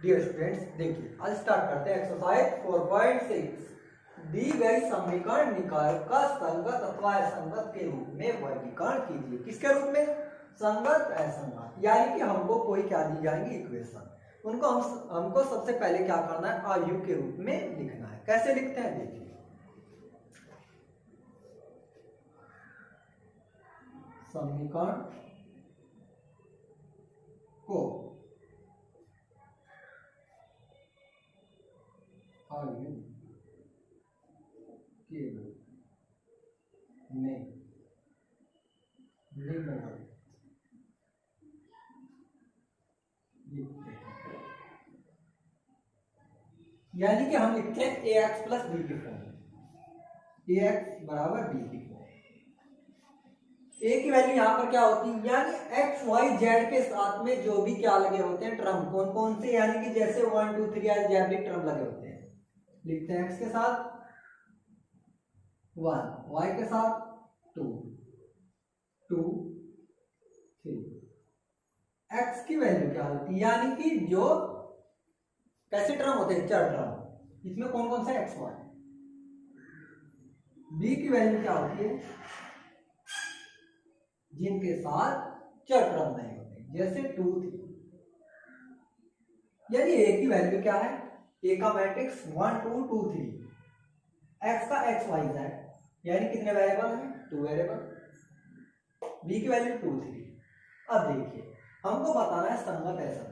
Dear students, देखिए आज start करते हैं एक्सरसाइज 4.6। दी गई समीकरण निकाय का संगत अथवा असंगत के रूप में वर्गीकरण कीजिए। किसके रूप में? संगत असंगत, यानी कि हमको कोई क्या दी जाएंगी इक्वेशन, उनको हमको सबसे पहले क्या करना है, आयु के रूप में लिखना है। कैसे लिखते हैं देखिए, समीकरण को आयु के रूप में निम्नलिखित लिखते हैं, यानी कि हम लिखते हैं ए एक्स प्लस बी की फॉर्म में, ए एक्स बराबर बी की फॉर्म। ए की वैल्यू यहाँ पर क्या होती है, यानी एक्स वाई जेड के साथ में जो भी क्या लगे होते हैं टर्म, कौन कौन से, यानी कि जैसे 1 2 3 अलजेब्रिक टर्म लगे होते हैं, लिखते हैं एक्स के साथ 1, वाई के साथ 2 2 3। एक्स की वैल्यू क्या होती है, यानी कि जो कैसे टर्म होते हैं, चार टर्म, इसमें कौन कौन सा एक्स वाई। बी की वैल्यू क्या होती है, जिनके साथ चार टर्म नहीं होते, जैसे 2 3। यानी ए की वैल्यू क्या है, ए का मैट्रिक्स 1 2 2 3, एक्स का एक्स वाई जेड, यानी कितने वेरिएबल हैं, 2 वेरिएबल। बी की वैल्यू 2 3। अब देखिए हमको बताना है संगत असंगत।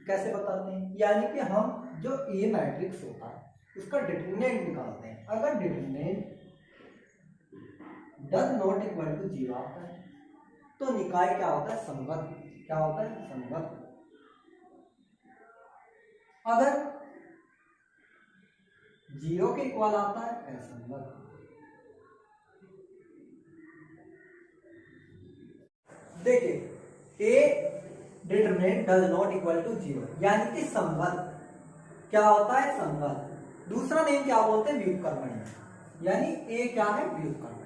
कैसे बताते हैं, यानी कि हम जो ए मैट्रिक्स होता है उसका डिटरमिनेंट निकालते हैं। अगर determinant does not equal to 0 आता है तो निकाय क्या होता है, संगत। क्या होता है, संगत। अगर 0 के इक्वल आता है, असंगत। देखिए A determinant does not equal to 0, यानी कि संगत। क्या होता है, संगत। दूसरा नेम क्या बोलते हैं, व्युत्क्रमणीय, यानी ए क्या है, व्युत्क्रमणीय।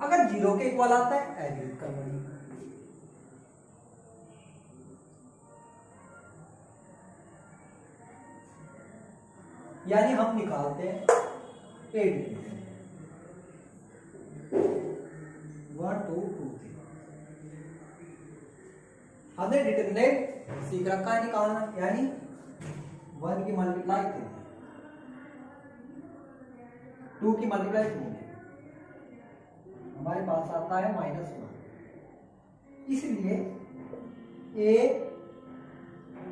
अगर 0 के इक्वल आता है, अव्युत्क्रमणीय। यानी हम निकालते हैं ए डिटरमिनेंट 1 2 2 3। हमने डिटरमिनेंट सीख रखा है निकालना, यानी 1 की मल्टीप्लाई 3, 2 की मल्टीप्लाई 2 में हमारे पास आता है -1। इसलिए ए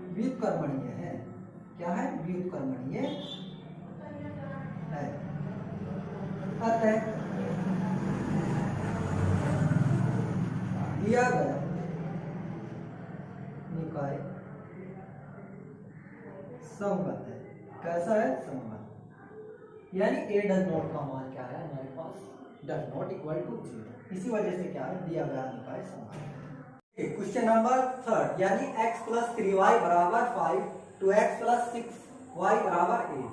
व्युत्क्रमणीय है। क्या है, व्युत्क्रमणीय है। अतः दिया गया निकाय संगत है। कैसा है, संगत। यानी ए डज नॉट का मान क्या है हमारे पास, डज नॉट इक्वल टू 0। इसी वजह से क्या है, दिया गया निकाय संगत। क्वेश्चन नंबर 3, यानी x प्लस 3y बराबर 5 टू x प्लस 6y बराबर 8,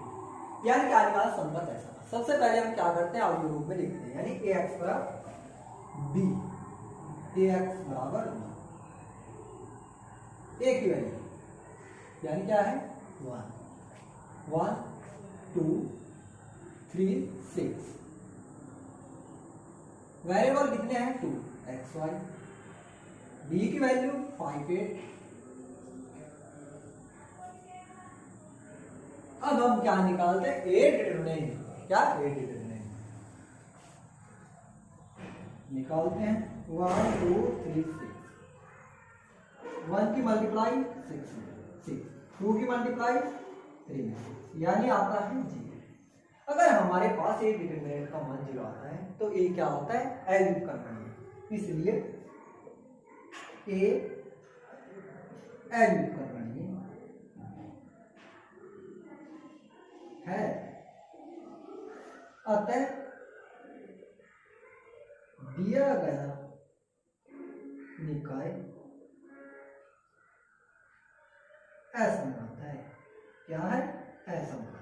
यानी क्या निकाला, संगत ऐसा। सबसे पहले हम क्या करते हैं, आयु रूप में लिखते हैं, यानी ax बराबर b, ax बराबर b। a की वैल्यू यानी क्या है, 1 1 2 3 6। वेरिएबल कितने हैं, 2 एक्स वाई। बी की वैल्यू 5 8। अब हम क्या निकालते हैं, ए डिटरमिनेंट। क्या, ए डिटरमिनेंट निकालते हैं 1 2 3 6। 1 की मल्टीप्लाई 6 6, 2 की मल्टीप्लाई 3 6, यानी आता है 0। अगर हमारे पास ए डिटरमिनेंट का मान 0 आता है तो ए क्या होता है, अव्युत्क्रमणीय। इसलिए ए अव्युत्क्रमणीय है। अतः दिया गया निकाय असंगत है। क्या है, असंगत।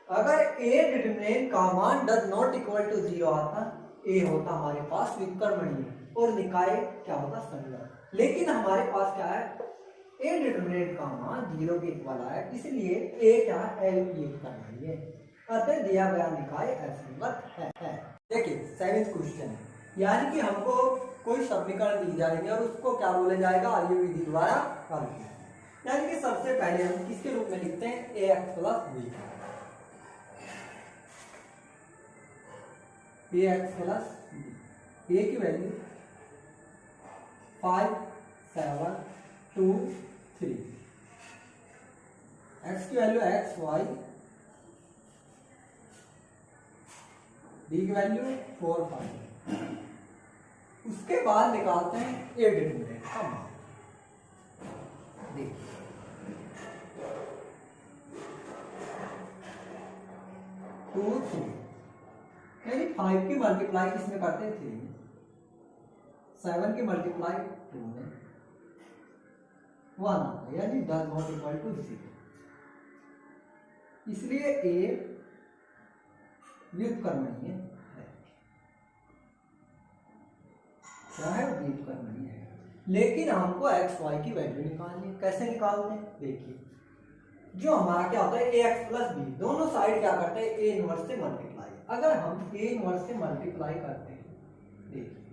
अगर ए डिटरमिनेंट का मान डज नॉट इक्वल टू 0 आता, ए होता हमारे पास व्युत्क्रमणीय और निकाय क्या होता संगत। लेकिन हमारे पास क्या है, ए डिटरमिनेंट का मान 0 के इक्वल आया, इसलिए ए क्या है, व्युत्क्रमणीय है, अतः दिया गया निकाय असंगत है। देखिए 7th क्वेश्चन, यानी कि हमको कोई समीकरण दी जाएंगे और उसको क्या बोला जाएगा, आयु विधि द्वारा हल किया। यानी कि सबसे पहले हम किसके रूप में लिखते हैं, ए एक्स प्लस बी, ए एक्स प्लस बी। ए की वैल्यू 5 7 2 3, एक्स की वैल्यू एक्स वाई, बी की वैल्यू 4 5। उसके बाद निकालते हैं ए डिटरमिनेंट का मान। देखिए 2 3, यानी 5 की मल्टीप्लाई किसमें करते हैं 3 में, 7 की मल्टीप्लाई 2 में 1 आता है, यानी डज नॉट इक्वल टू 0, इसलिए ए व्युत्क्रमणीय है। क्या है, व्युत्क्रमणीय है। लेकिन हमको एक्स वाई की वैल्यू निकालनी है। कैसे निकालते हैं, देखिए जो हमारा क्या होता है ए एक्स प्लस बी, दोनों साइड क्या करते हैं, ए इनवर्स से मल्टीप्लाई। अगर हम ए इनवर्स से मल्टीप्लाई करते हैं, देखिए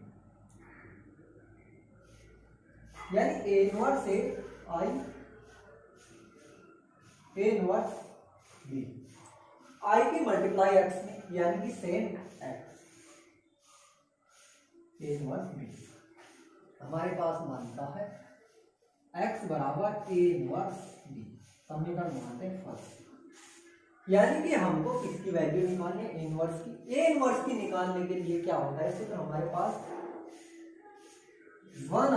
यानी ए इनवर्स से आई, ए इनवर्स बी, आई की मल्टीप्लाई एक्स में, यानी कि same X, A inverse B. हमारे पास मानता है x बराबर ए इनवर्स बी, समीकरण मानते हैं फर्स्ट। यानी कि हमको किसकी वैल्यू निकालनी है, ए इनवर्स की। ए इनवर्स की निकालने के लिए क्या होता है, तो हमारे पास 1/,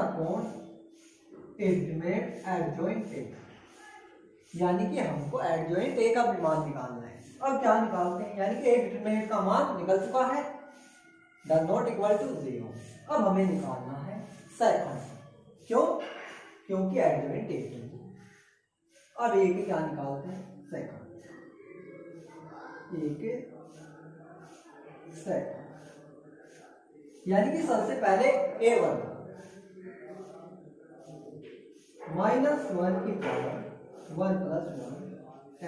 एडजॉइंट ए, यानी कि हमको एडजॉइंट ए का भी मान निकालना है। अब क्या निकालते हैं, यानी कि ए डिटरमिनेंट का मान निकल चुका है, डज नॉट इक्वल टू 0। अब हमें निकालना है सेकंड, क्यों, क्योंकि एडजॉइंट ए है। अब ए के क्या निकालते हैं, सेकंड, ए के सेकंड, यानी कि सबसे पहले a1 -1 की पावर 1 + 1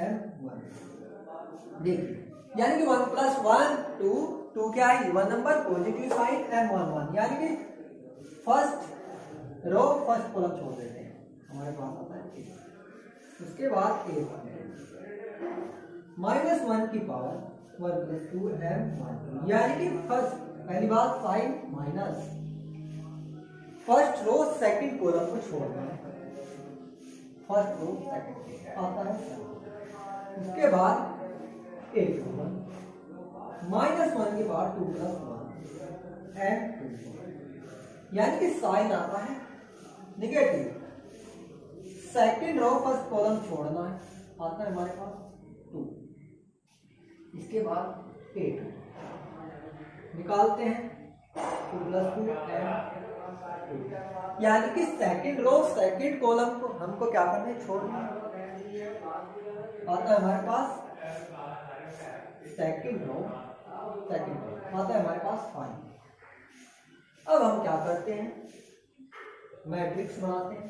m1। देखिए यानी कि 1 + 1 2 क्या है, even number, positive sign, m1 1, यानी कि फर्स्ट रो फर्स्ट कॉलम छोड़ देते हैं, हमारे पास आता है a। उसके बाद a1 -1 की पावर 1 + 2 m1, यानी कि फर्स्ट, पहली बात sign minus, first row second column को छोड़ना है, फर्स्ट रो सेकंड आता है। उसके बाद a1 -1 की पावर 2 + 1 m2, यानी कि साइन आता है negative, second row first column छोड़ना है, आता है हमारे पास 2। इसके बाद a2 निकालते हैं, 2 + 2 m2, यानी कि सेकंड रो सेकंड कॉलम को हमको क्या करना है, छोड़ना है, आता है हमारे पास सेकंड रो आता है हमारे पास 5। अब हम क्या करते हैं, मैट्रिक्स बनाते हैं।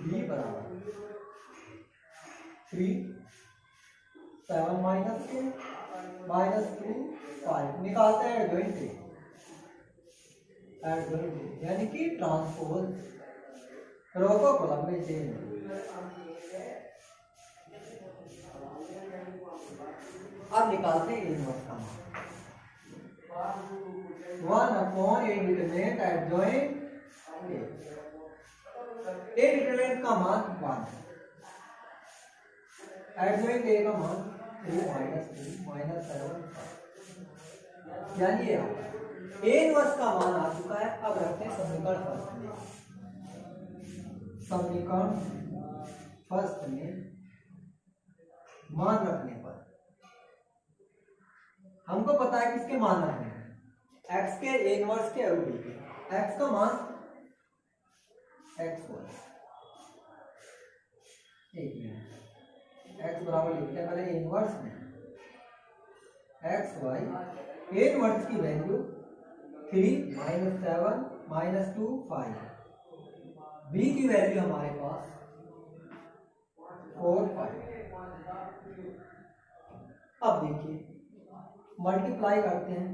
b बराबर 3 7 -2 -2 5, निकालते हैं एडजॉइंट ए, यानी कि ट्रांसपोज रो को कॉलम में चेंज। अब निकालते हैं इनवर्स का मान, 1/a determinant adjoint A determinant का मान 1, एडजॉइंट ए का मान 3 -2 -7, यानी ये ए इनवर्स का मान आ चुका है। अब रखते हैं समीकरण फर्स्ट में, समीकरण फर्स्ट में मान रखने पर हमको पता है किसके मान रखने हैं, x के, ए इनवर्स के और b के। x का मान x1, एक मिनट, एक्स बराबर लिखते हैं पहले इनवर्स में एक्स वाई, ए इनवर्स की वैल्यू 3 माइनस 7 माइनस 2 5, बी की वैल्यू हमारे पास 4 5। अब देखिए मल्टीप्लाई करते हैं,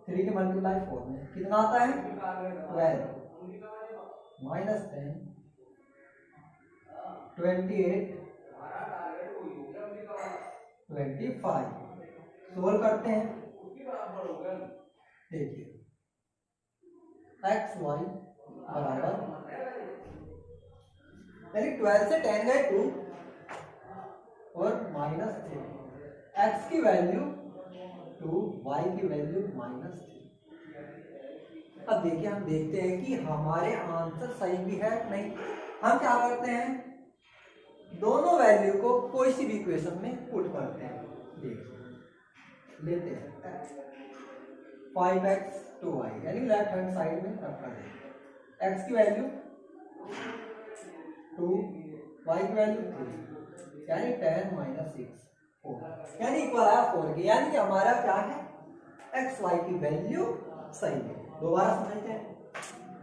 3 के मल्टीप्लाई 4 में कितना आता है 12 माइनस 10 28 25। सोल्व करते हैं, देखिए एक्स वाई बराबर, यानी 12 से 10 गए 2 और माइनस 3, एक्स की वैल्यू 2, वाई की वैल्यू माइनस 3। अब देखिए हम देखते हैं कि हमारे आंसर सही भी है नहीं। हम क्या करते हैं, दोनों वैल्यू को कोई सी भी इक्वेशन में पुट करते हैं। देखिए लेते हैं 5x 2y, यानी लेफ्ट हैंड साइड में रखा है, x की वैल्यू 2, y की वैल्यू 3, यानी 10 माइनस 6 4, यानी इक्वल है 4 के, यानी कि हमारा क्या है एक्स वाई की वैल्यू सही है। दोबारा समझते हैं,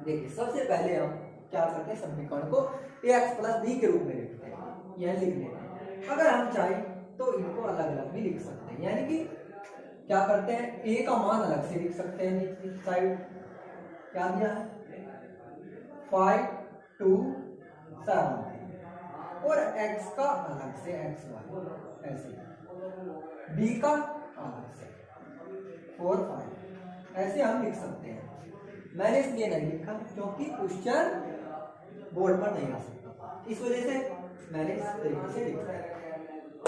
देखिए सबसे पहले हम क्या करते हैं, समीकरण को ax प्लस b के रूप में लिखते हैं, यह लिख लेते हैं। अगर हम चाहें तो इनको अलग अलग भी लिख सकते हैं, यानी कि क्या करते हैं, a का मान अलग से लिख सकते हैं, नीचे साइड क्या दिया है 5 2 7, और x का अलग से एक्स वाई ऐसे, b का अलग से 4 5, ऐसे हम लिख सकते हैं। मैंने इसलिए नहीं लिखा क्योंकि क्वेश्चन बोर्ड पर नहीं आ सकता, इस वजह से मैंने इस तरीके से लिखा।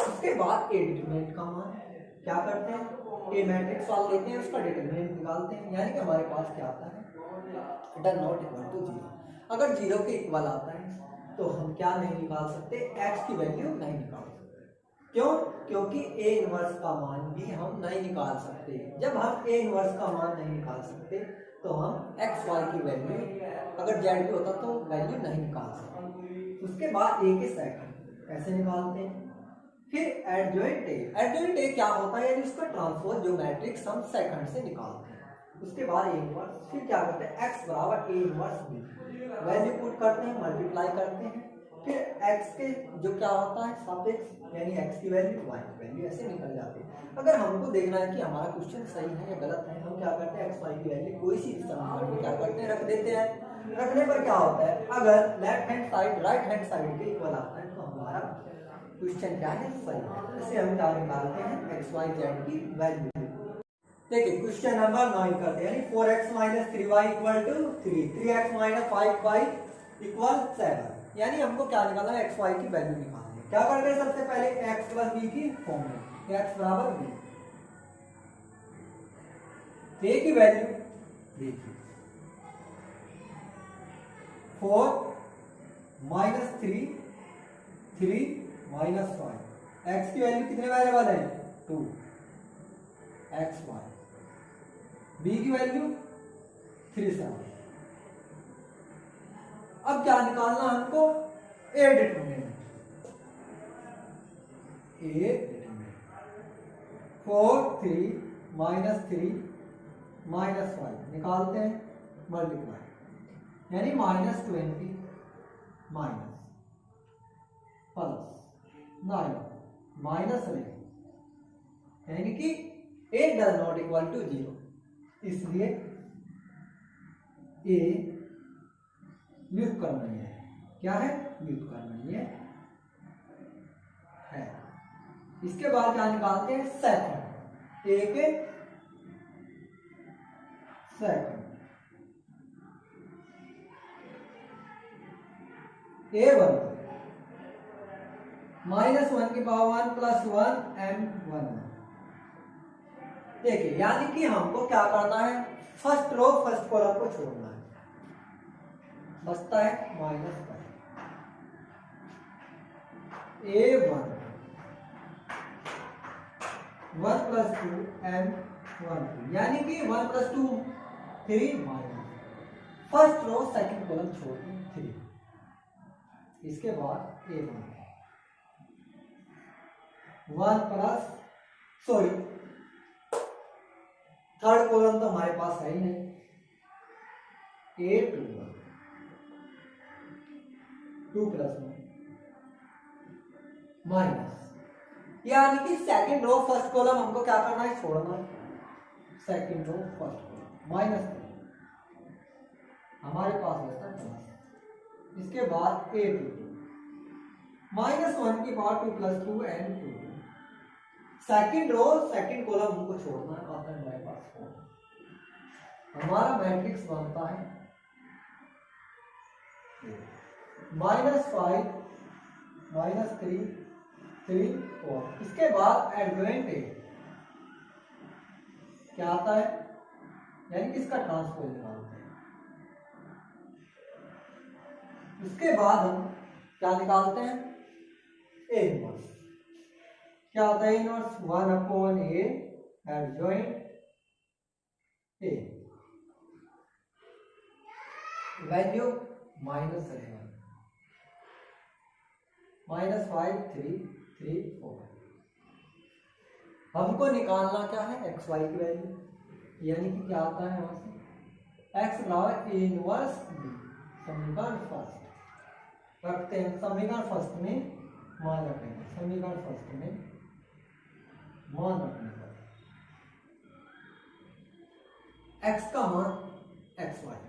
उसके बाद ए डिटरमिनेंट का मान क्या करते हैं, ए मैट्रिक्स सॉल्व लेते हैं, उसका डिटरमिनेंट निकालते हैं, यानी कि हमारे पास क्या आता है डज नॉट इक्वल टू 0। अगर 0 के इक्वल आता है तो हम क्या नहीं निकाल सकते, एक्स की वैल्यू नहीं निकाल सकते। क्यों, क्योंकि ए इनवर्स का मान भी हम नहीं निकाल सकते। जब हम ए इनवर्स का मान नहीं निकाल सकते तो हम एक्स वाई की वैल्यू, अगर जेड पे होता तो वैल्यू नहीं निकाल सकते। उसके बाद ए के सेकंड ऐसे निकालते हैं, फिर एडजॉइंट ए क्या होता है, यानी उसका ट्रांसपोज जो मैट्रिक्स हम सेकंड से निकालते हैं। उसके बाद ए इनवर्स, फिर क्या करते हैं एक्स बराबर A inverse B, value put करते हैं, मल्टीप्लाई करते हैं, फिर एक्स के जो क्या होता है सापेक्ष, यानी एक्स की वैल्यू वाई की वैल्यू, ऐसे निकल जाते हैं। अगर हमको देखना है कि हमारा क्वेश्चन सही है या गलत है, हम क्या करते हैं एक्स वाई की वैल्यू कोई सी समीकरण में क्या करते हैं रख देते हैं। रखने पर क्या होता है, अगर left hand side right hand side के इक्वल आता है तो हमारा क्वेश्चन क्या है सही है। इसे हम क्या निकालते हैं एक्स वाई जेड की वैल्यू। देखिए क्वेश्चन नंबर 9 करते हैं, यानी 4x minus 3y equal to 3, 3x minus 5y equal 7, यानी हमको क्या निकालना है एक्स वाई की वैल्यू निकालनी है। क्या करते हैं, सबसे पहले x प्लस बी की फॉर्म में, x बराबर b, a की वैल्यू देखिए 4 माइनस 3 3 माइनस 5, x की वैल्यू कितने वेरिएबल है 2 एक्स वाई, बी की वैल्यू 3 7। अब क्या निकालना हमको, ए डिटरमिनेंट, 4 3 माइनस 3 माइनस 5 निकालते हैं, मल्टीप्लाई, यानी माइनस 20 माइनस प्लस 9 माइनस 11, यानी कि a does not equal to 0, इसलिए a व्युत्क्रमणीय है। क्या है, व्युत्क्रमणीय है। इसके बाद क्या निकालते हैं सेकंड, a के सेकंड, a1 माइनस 1 की पावर 1 प्लस 1 m1। देखिए यानी कि हमको क्या करना है, फर्स्ट रो फर्स्ट कॉलम को छोड़ना है, बचता है माइनस 1 a1 1 प्लस 2 m1, यानी कि 1 plus 2 3 minus, first row second column छोड़ 3। इसके बाद a1 1 plus sorry third column तो हमारे पास है ही नहीं, A21 2 प्लस माइनस, यानी कि सेकंड रो फर्स्ट कॉलम हमको क्या करना है, छोड़ना है। Second row first column minus हमारे पास बचता है प्लस, इसके बाद A22 -1 की power 2 + 2 and 2। Second row second column हमको छोड़ना है, आता है हमारे पास 4। हमारा मैट्रिक्स बनता है -5 -3 3 4। इसके बाद एडजॉइंट ए क्या आता है, यानी कि इसका ट्रांसपोज निकालते हैं। उसके बाद हम क्या निकालते हैं, ए इनवर्स। क्या होता है inverse, 1/a adjoint A, value -11 -5 3 3 4। हमको निकालना क्या है, एक्स वाई की वैल्यू, यानी कि क्या आता है वहां से एक्स बराबर ए इनवर्स बी। समीकरण फर्स्ट रखते हैं, समीकरण फर्स्ट में मान रखेंगे, समीकरण फर्स्ट में मान रखने पर एक्स का मान X Y,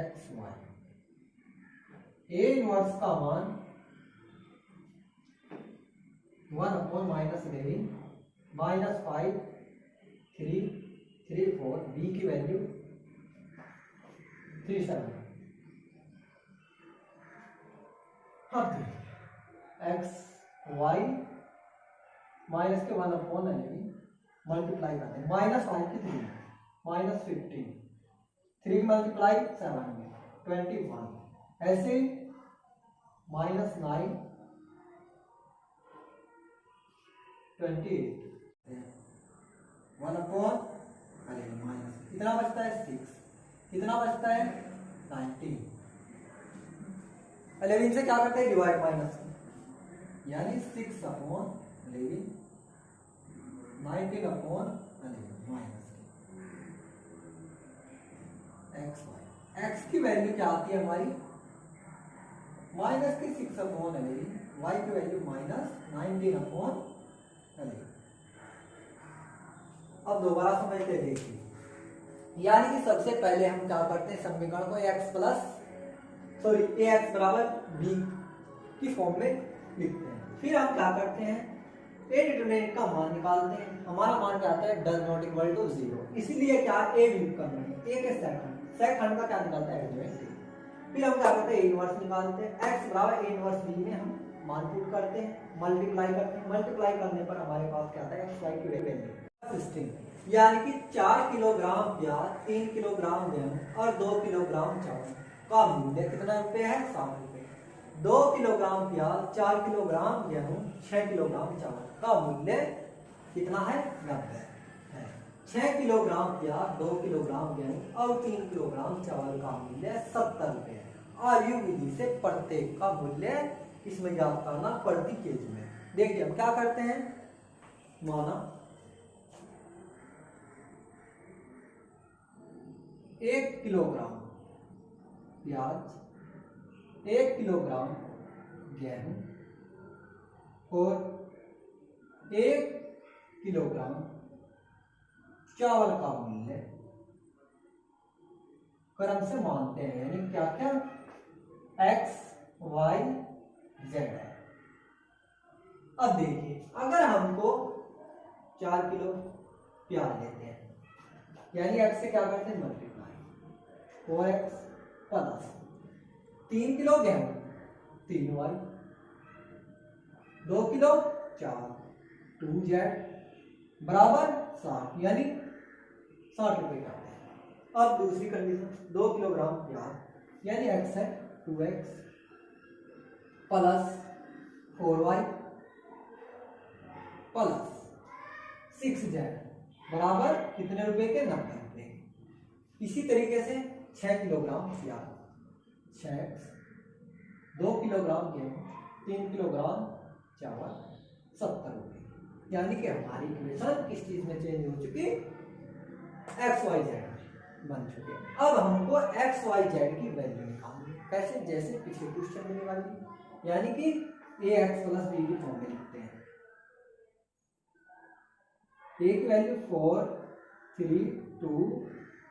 X Y, A inverse का मान 1/-11 -5 3 3 4, बी की वैल्यू 3 7। अब एक्स वाई माइनस के 1/11 मल्टीप्लाई करते हैं, -5 की 3 -15 3 मल्टीप्लाई 7 में 21, ऐसे -9 28 1/11 माइनस कितना बचता है 6, कितना बचता है 19। 11 से क्या करते हैं, डिवाइड माइनस, यानी 6/11 19/11 माइनस एक्स वाई। एक्स की वैल्यू क्या आती है हमारी, माइनस की 6/11, वाई की वैल्यू -19/11। अब दोबारा समझते देखिए, यानी कि सबसे पहले हम क्या करते हैं, समीकरण को ax बराबर b की फॉर्म में लिखते हैं। फिर हम क्या करते हैं, ए डिटरमिनेंट का मान निकालते हैं। हमारा मान क्या आता है, डज नॉट इक्वल टू 0, इसीलिए क्या ए बिल्कुल करना है, ए के सेकंड का क्या निकालता है, एडजॉइंट। फिर हम क्या करते हैं, ए इनवर्स निकालते हैं। एक्स बराबर ए इनवर्स बी में हम मान पुट करते हैं, मल्टीप्लाई करते हैं। मल्टीप्लाई करने पर हमारे पास क्या आता है, एक्स वाई की वैल्यू 16, यानी कि 4 किलोग्राम प्याज, 3 किलोग्राम गेहूं और 2 किलोग्राम चावल का मूल्य कितना रुपए है, 7 रुपए। 2 किलोग्राम प्याज, 4 किलोग्राम गेहूं, 6 किलोग्राम चावल का मूल्य कितना है, 90 है। 6 किलोग्राम प्याज, 2 किलोग्राम गेहूं और 3 किलोग्राम चावल का मूल्य 70 रुपए है। आयु विधि से प्रत्येक का मूल्य इसमें ज्ञात करना प्रति केजी में। देखिए हम क्या करते हैं, माना 1 किलोग्राम प्याज, 1 किलोग्राम गेहूं और 1 किलोग्राम चावल का मूल्य क्रम से मानते हैं, यानी क्या क्या, एक्स वाई जेड है। अब देखिए, अगर हमको 4 किलो प्याज लेते हैं, यानी एक्स से क्या करते हैं, मल्टीप्लाई 4x प्लस 3 किलो गेहूं 3y, 2 किलो चावल 2z बराबर 60, यानी 60 रुपए का। अब दूसरी कंडीशन, 2 किलोग्राम प्याज, यानी x है 2x plus 4y plus 6z बराबर कितने रुपए के, 90 रुपए। इसी तरीके से 6 किलोग्राम प्याज, 6x 2 किलोग्राम गेहूँ, 3 किलोग्राम चावल, 70 रुपये। यानी कि हमारी इक्वेशन किस चीज में चेंज हो चुकी, एक्स वाई जेड बन चुके। अब हमको एक्स वाई जेड की वैल्यू निकालनी, कैसे, जैसे पिछले क्वेश्चन में निकाली, यानी कि ए एक्स प्लस बी की फॉर्म में लिखते हैं। ए की value 4 3 2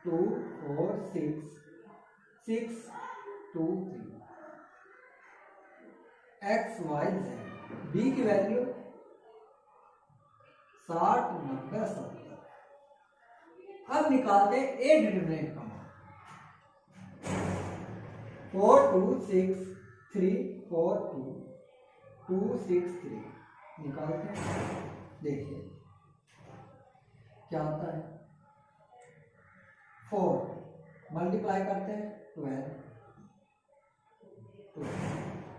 2 4 6 6 2 3, x Y z. B की वैल्यू 60 90 70। अब निकालते हैं ए डिटरमिनेंट का मान, 4 2 6 3 4 2 2 6 3 निकालते हैं। देखिए क्या आता है, 4 मल्टीप्लाई करते हैं 12,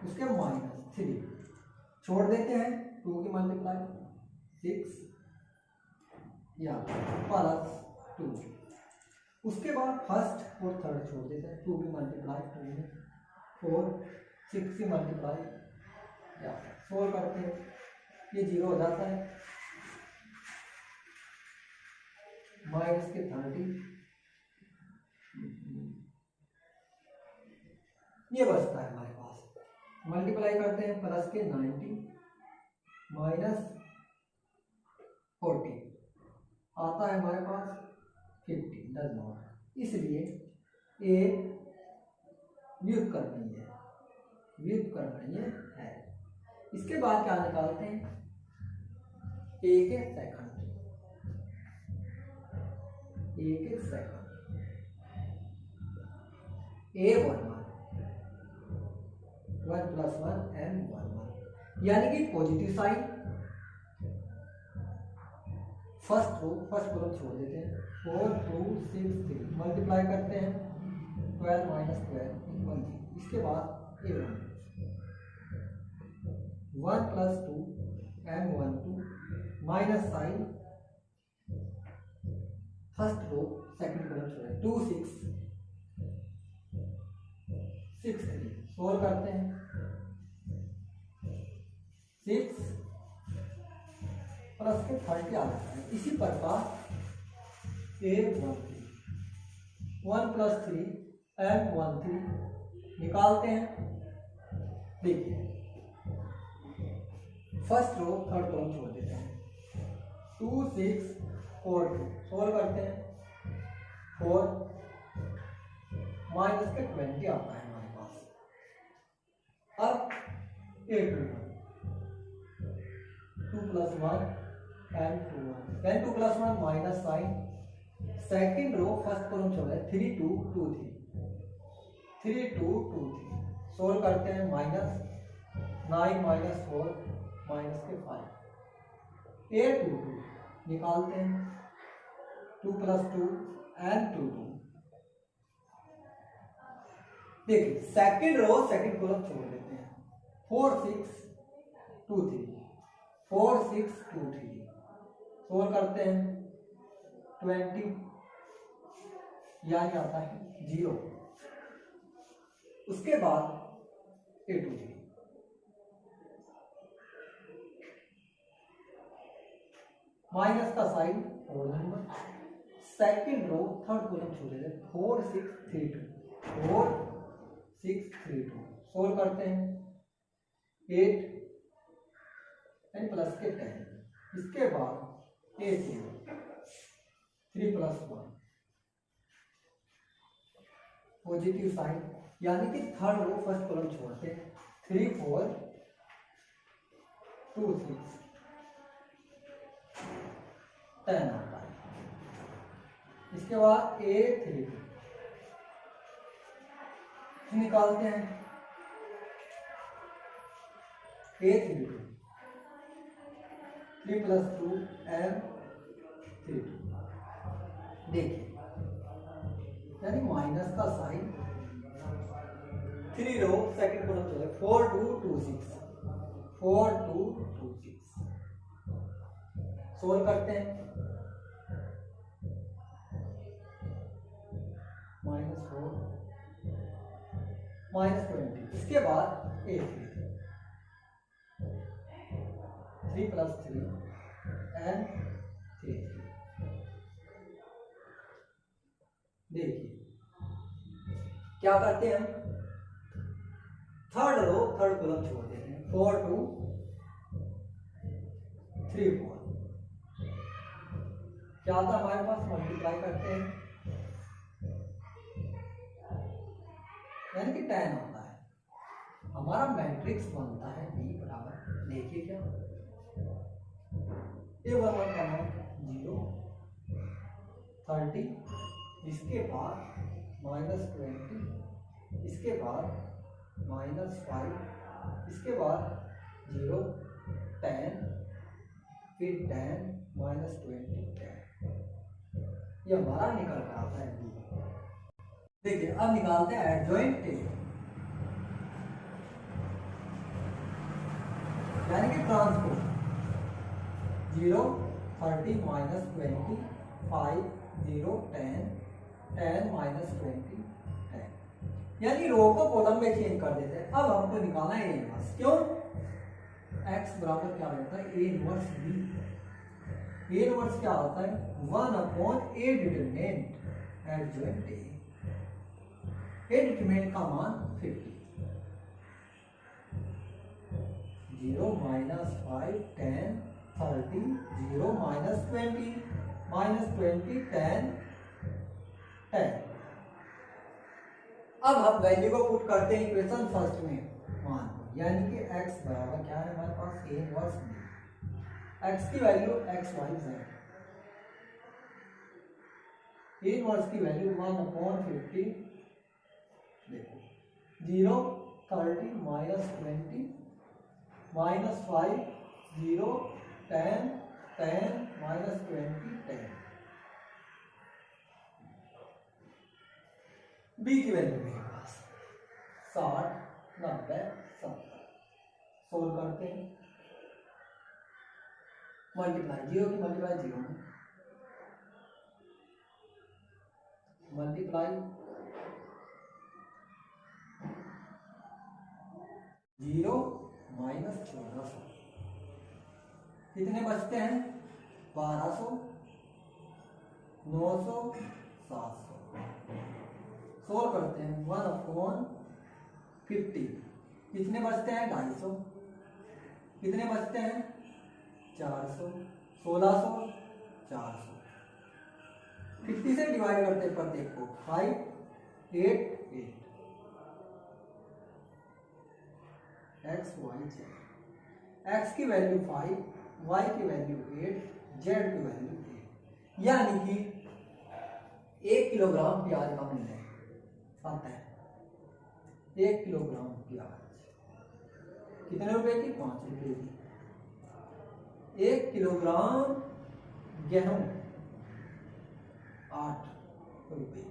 उसके -3 छोड़ देते हैं, 2 की मल्टीप्लाई 6 या +2, उसके बाद फर्स्ट और थर्ड छोड़ देते हैं, 2 की मल्टीप्लाई 2 में 4, 6 की मल्टीप्लाई या 4 करते हैं, ये 0 हो जाता है, माइनस के 30, ये बचता है हमारे पास, मल्टीप्लाई करते हैं प्लस के 90 -40 आता है हमारे पास 50, डज नॉट। इसलिए ए व्युत्क्रमणीय है। इसके बाद क्या निकालते हैं, ए के सेकंड, ए 1 + 1 m 1 यानी कि पॉजिटिव साइन, फर्स्ट कॉलम छोड़ देते हैं, 4 2 6 3 मल्टीप्लाई करते हैं 12 - 12 = 3, इसके बाद a 1 + 2 m 1 2 minus sign, first row second column छोड़े 2 6 6 3 सोल्व करते हैं, 6 प्लस के 30 आ जाता है। इसी प्रकार ए 1 3 1 + 3 m 1 3 निकालते हैं। देखिए फर्स्ट रो थर्ड कॉलम छोड़ देते हैं, 2 6 4 2 सोल्व करते हैं, 4 माइनस के 20 आता है हमारे पास। अब ए 2 + 1 and 2 1 then 2 + 1 minus sign, second row first column छोड़ा है, 3 2 2 3 3 2 2 3 सोल्व करते हैं, -9 - 4 माइनस के 5, ए 2 2 निकालते हैं, 2 + 2 and 2 2। देखिए सेकंड रो सेकंड कॉलम छोड़ देते हैं, 4 6 2 3 4 6 2 3 सोल्व करते हैं, 20 यानी आता है 0। उसके बाद ए 2 3 माइनस का sign row number, second row third column छोड़ देते हैं, 4 6 3 2 4 6 3 2 सोल्व करते हैं, 8 एंड प्लस के 10, इसके बाद ए 0 3 + 1 पॉजिटिव साइन, यानी कि थर्ड रो फर्स्ट कॉलम छोड़ते हैं, 3 4 2 6 10 आता है। इसके बाद ए 3 निकालते हैं, ए 3 3 + 2 m 3 2। देखिए यानी माइनस का साइन, 3 रो सेकंड कॉलम चले, 4 2 2 6 4 2 2 6 सोल्व करते हैं, -4 -20, इसके बाद A3 3 + 3 and 3। देखिए क्या करते हैं हम, थर्ड कॉलम छोड़ देते हैं, 4 2 3 4, क्या आता है हमारे पास, मल्टीप्लाई करते हैं यानी कि 10 आता है, हमारा मैट्रिक्स बनता है B बराबर, देखिए क्या A बराबर का मान 0 30, इसके बाद -20, इसके बाद -5, इसके बाद 0 10, फिर 10 -20 10, ये हमारा निकल कर आता है B। देखिए अब निकालते हैं एडजॉइंट टेबल, यानी कि ट्रांसपोज 0 30 -20 5 0 10 10 -20 10, यानी रो को कॉलम में चेंज कर देते हैं। अब हमको निकालना है A इनवर्स, क्यों, x बराबर क्या होता है A inverse B। A inverse क्या होता है 1/A determinant adjoint A। A determinant का मान 50, 0 -5 10 30 0 -20 -20 10 10। अब हम वैल्यू को पुट करते हैं इक्वेशन फर्स्ट में मान को, यानी कि x बराबर क्या है हमारे पास A इनवर्स B। x की value x y z, A inverse की वैल्यू 1/50, देखो 0 30 -20 -5 0 10 10 -20 10। B की वैल्यू मेरे पास 60 90 70, सोल्व करते हैं, मल्टीप्लाई 0 की मल्टीप्लाई 0 में, मल्टीप्लाई 0 -1400, कितने बचते हैं 1200 900 700, सोल्व करते हैं 1/50, कितने बचते हैं 250, कितने बचते हैं 400 1600 400, 50 से डिवाइड करते हैं प्रत्येक को 5 8 8, x y z, x की वैल्यू 5, y की वैल्यू 8, z की वैल्यू 8, यानी कि 1 किलोग्राम प्याज का मूल्य आता है 1 किलोग्राम प्याज कितने रुपए की 5 रुपए की, 1 किलोग्राम गेहूं 8 रुपए,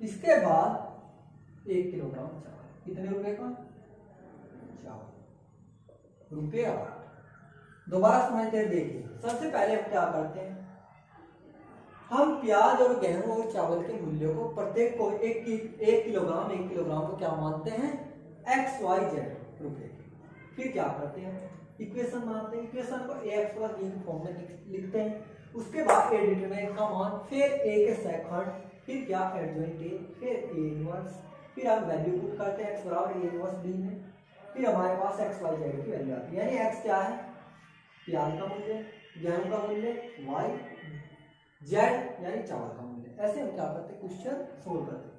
इसके बाद 1 किलोग्राम चावल कितने रुपए का, चावल रुपये 8। दोबारा समझते हैं, देखिए सबसे पहले हम क्या करते हैं, हम प्याज और गेहूं और चावल के मूल्यों को प्रत्येक को 1 किलोग्राम को क्या मानते हैं XYZ रुपए। फिर क्या करते हैं इक्वेशन मानते हैं, इक्वेशन को ax + b फॉर्म में लिखते हैं, उसके बाद A डिटरमिनेंट का मान, फिर A के सेकंड, फिर क्या एडजॉइंट A, फिर A इनवर्स, फिर हम वैल्यू पुट करते हैं x बराबर A इनवर्स B में, फिर हमारे पास XYZ की वैल्यू आती है, यानी x क्या है प्याज का मूल्य, गेहूं का मूल्य, y z यानी चावल का मूल्य। ऐसे हम क्या करते हैं क्वेश्चन सोल्व करते हैं।